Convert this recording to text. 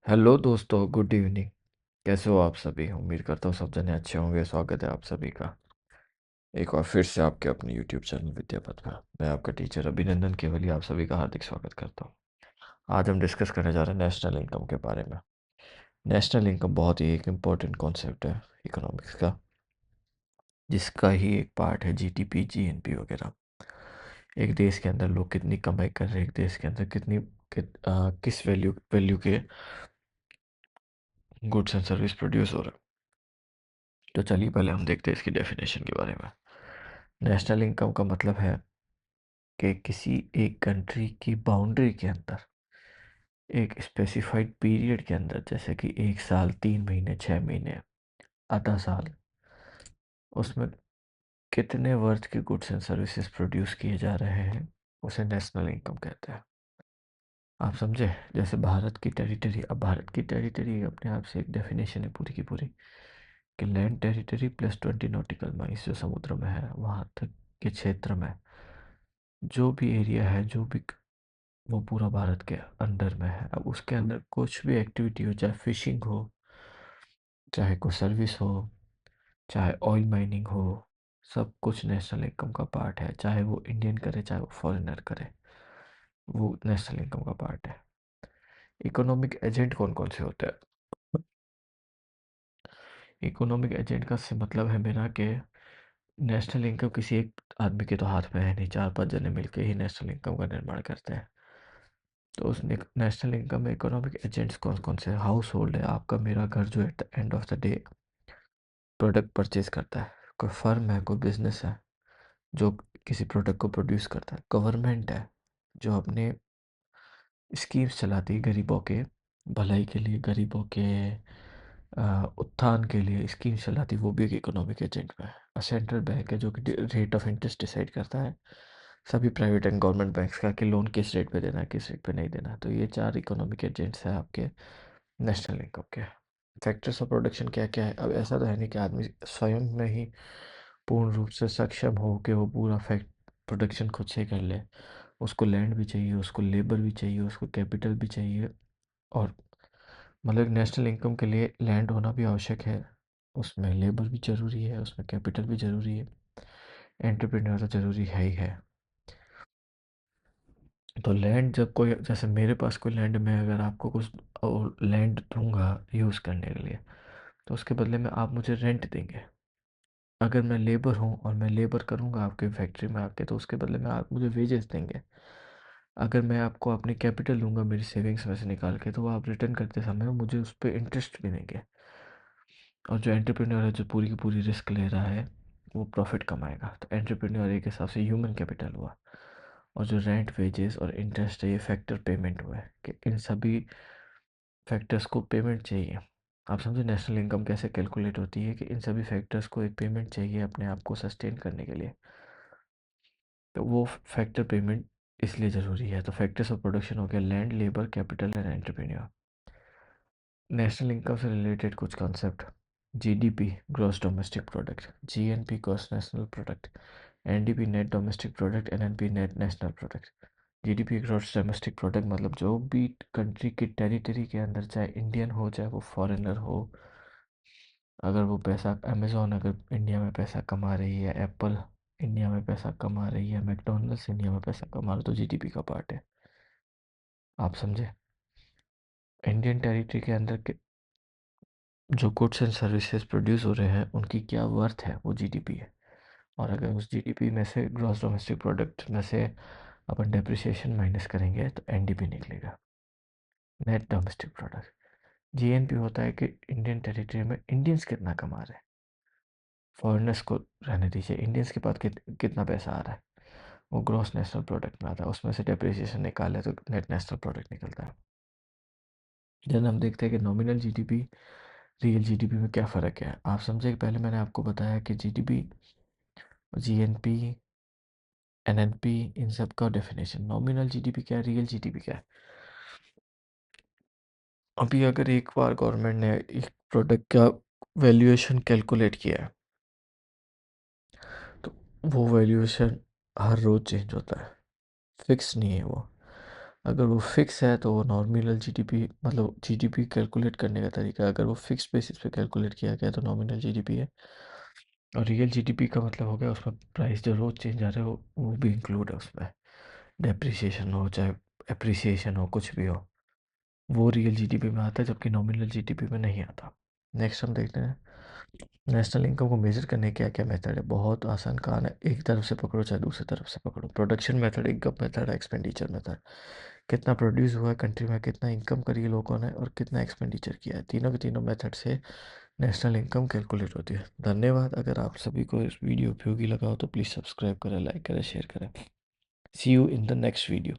Hello दोस्तों, good evening. कैसे हो आप सभी? उम्मीद करता हूँ सब जने अच्छे होंगे। स्वागत है आप सभी का एक बार फिर से आपके अपने यूट्यूब चैनल विद्यापथ में। मैं आपका टीचर अभिनंदन केवली आप सभी का हार्दिक स्वागत करता हूँ। आज हम डिस्कस करने जा रहे हैं नेशनल इनकम के बारे में। नेशनल इनकम बहुत ही एक इम्पॉर्टेंट कॉन्सेप्ट है इकोनॉमिक्स का, जिसका ही एक पार्ट है जीडीपी, जीएनपी वगैरह। एक देश के अंदर लोग कितनी कमाई कर रहे हैं, एक देश के अंदर किस वैल्यू के गुड्स एंड सर्विस प्रोड्यूस हो रहे हैं। तो चलिए पहले हम देखते हैं इसकी डेफिनेशन के बारे में। नेशनल इनकम का मतलब है कि किसी एक कंट्री की बाउंड्री के अंदर एक स्पेसिफाइड पीरियड के अंदर, जैसे कि 1 साल, 3 महीने, 6 महीने, आधा साल, उसमें कितने वर्थ के गुड्स एंड सर्विसेज प्रोड्यूस किए जा रहे हैं, उसे नेशनल इनकम कहते हैं। आप समझे? जैसे भारत की टेरिटरी, अब भारत की टेरिटरी अपने आप से एक डेफिनेशन है पूरी की पूरी, कि land territory plus 20 nautical miles, जो समुद्र में है वहाँ तक के क्षेत्र में जो भी एरिया है, वो पूरा भारत के अंडर में है। अब उसके अंदर कुछ भी एक्टिविटी हो, चाहे फिशिंग हो, चाहे कोई सर्विस हो, चाहे ऑयल माइनिंग हो, सब कुछ नेशनल इनकम का पार्ट है। चाहे वो इंडियन करे, चाहे वो फॉरेनर करे, वो नेशनल इनकम का पार्ट है। इकोनॉमिक एजेंट कौन कौन से होते हैं? इकोनॉमिक एजेंट का से मतलब है मेरा कि नेशनल इनकम किसी एक आदमी के तो हाथ में है नहीं, 4-5 जने मिलकर ही नेशनल इनकम का निर्माण करते हैं। तो उस नेशनल इनकम में इकोनॉमिक एजेंट्स कौन कौन से? हाउस होल्ड है, आपका मेरा घर, जो at the end of the day product purchase करता है। कोई फर्म है, कोई बिजनेस है जो किसी प्रोडक्ट को प्रोड्यूस करता है। गवर्नमेंट है जो अपने स्कीम्स चलाती है गरीबों के भलाई के लिए, गरीबों के उत्थान के लिए स्कीम्स चलाती है, वो भी एक इकोनॉमिक एजेंट में है। सेंट्रल बैंक है जो कि रेट ऑफ इंटरेस्ट डिसाइड करता है सभी प्राइवेट एंड गवर्नमेंट बैंक्स का, कि लोन किस रेट पे देना है, किस रेट पे नहीं देना है। तो ये 4 इकोनॉमिक एजेंट्स हैं आपके नेशनल इनकम के। फैक्टर्स ऑफ प्रोडक्शन क्या क्या है? अब ऐसा तो है नहीं कि आदमी स्वयं में ही पूर्ण रूप से सक्षम हो कि वो पूरा फैक्ट प्रोडक्शन खुद से ही कर ले। उसको लैंड भी चाहिए, उसको लेबर भी चाहिए, उसको कैपिटल भी चाहिए। और मतलब नेशनल इनकम के लिए लैंड होना भी आवश्यक है, उसमें लेबर भी ज़रूरी है, उसमें कैपिटल भी ज़रूरी है, एंटरप्रेन्योर तो ज़रूरी है ही है। तो लैंड जब कोई, जैसे मेरे पास कोई लैंड, में अगर आपको कुछ लैंड दूंगा यूज़ करने के लिए, तो उसके बदले में आप मुझे रेंट देंगे। अगर मैं लेबर हूँ और मैं लेबर करूँगा आपके फैक्ट्री में आके, तो उसके बदले में आप मुझे वेजेस देंगे। अगर मैं आपको अपनी कैपिटल दूंगा मेरी सेविंग्स में से निकाल के, तो वो आप रिटर्न करते समय मुझे उस पर इंटरेस्ट भी देंगे। और जो एंटरप्रेन्योर है, जो पूरी की पूरी रिस्क ले रहा है, वो प्रॉफिट कमाएगा। तो एंटरप्रेन्योर एक हिसाब से ह्यूमन कैपिटल हुआ। और जो रेंट, वेजेस और इंटरेस्ट है, ये फैक्टर पेमेंट हुआ है, कि इन सभी फैक्टर्स को पेमेंट चाहिए। आप समझे नेशनल इनकम कैसे कैलकुलेट होती है, कि इन सभी फैक्टर्स को एक पेमेंट चाहिए अपने आप को सस्टेन करने के लिए। तो वो फैक्टर पेमेंट इसलिए ज़रूरी है। तो फैक्टर्स ऑफ प्रोडक्शन हो गया land, labour, capital and entrepreneur. National income से रिलेटेड कुछ concept: GDP, gross domestic product; GNP, gross national product; NDP, net domestic product; NNP, net national product. GDP, gross domestic product, मतलब जो भी country की territory के अंदर, चाहे Indian हो चाहे वो फॉरेनर हो, अगर वो पैसा, अमेज़ॉन अगर इंडिया में पैसा कमा रही है, एप्पल इंडिया में पैसा कमा रही है, मैकडोनल्ड्स इंडिया में पैसा कमा रहा है, तो जीडीपी का पार्ट है। आप समझे? इंडियन टेरिटरी के अंदर के जो गुड्स एंड सर्विसेज प्रोड्यूस हो रहे हैं, उनकी क्या वर्थ है, वो जीडीपी है। और अगर उस जीडीपी में से, ग्रॉस डोमेस्टिक प्रोडक्ट में से, अपन डेप्रिसिएशन माइनस करेंगे तो एनडीपी निकलेगा, नेट डोमेस्टिक प्रोडक्ट। जीएनपी होता है कि इंडियन टेरिटरी में इंडियंस कितना कमा रहे हैं, फॉरेनर्स को रहने दीजिए, इंडियंस के पास कितना पैसा आ रहा है, वो ग्रॉस नेशनल प्रोडक्ट में आता है। उसमें से डेप्रिसिएशन निकाले तो नेट नेशनल प्रोडक्ट निकलता है। जब हम देखते हैं कि नॉमिनल जीडीपी, रियल जीडीपी में क्या फ़र्क है, आप समझे? कि पहले मैंने आपको बताया कि जीडीपी, जीएनपी, एनएनपी, इन सब का डेफिनेशन। नॉमिनल जीडीपी क्या है, रियल जीडीपी क्या है? अभी अगर एक बार गवर्नमेंट ने एक प्रोडक्ट का वैल्यूएशन कैलकुलेट किया है, तो वो वैल्यूएशन हर रोज़ चेंज होता है, फिक्स नहीं है वो। अगर वो फिक्स है तो वो नॉमिनल जीडीपी, मतलब जीडीपी कैलकुलेट करने का तरीका है। अगर वो फिक्स बेसिस पे कैलकुलेट किया गया तो नॉमिनल जीडीपी है। और रियल जीडीपी का मतलब हो गया उसमें प्राइस जो रोज चेंज आ रहे हो वो भी इंक्लूड है उसमें। डेप्रिसिएशन हो चाहे एप्रिसिएशन हो, कुछ भी हो, वो रियल जीडीपी में आता है, जबकि नॉमिनल जीडीपी में नहीं आता। नेक्स्ट हम देखते हैं नेशनल इनकम को मेजर करने के क्या क्या मेथड है। बहुत आसान कहान है, एक तरफ से पकड़ो चाहे दूसरी तरफ से पकड़ो। Production method, income method, expenditure method. कितना प्रोड्यूस हुआ है कंट्री में, कितना इनकम करी है लोगों ने, और कितना एक्सपेंडिचर किया है। तीनों के तीनों मेथड से नेशनल इनकम कैलकुलेट होती है। धन्यवाद। अगर आप सभी को इस वीडियो उपयोगी लगा हो तो प्लीज़ सब्सक्राइब करें, लाइक करें, शेयर करें। See you in the next video.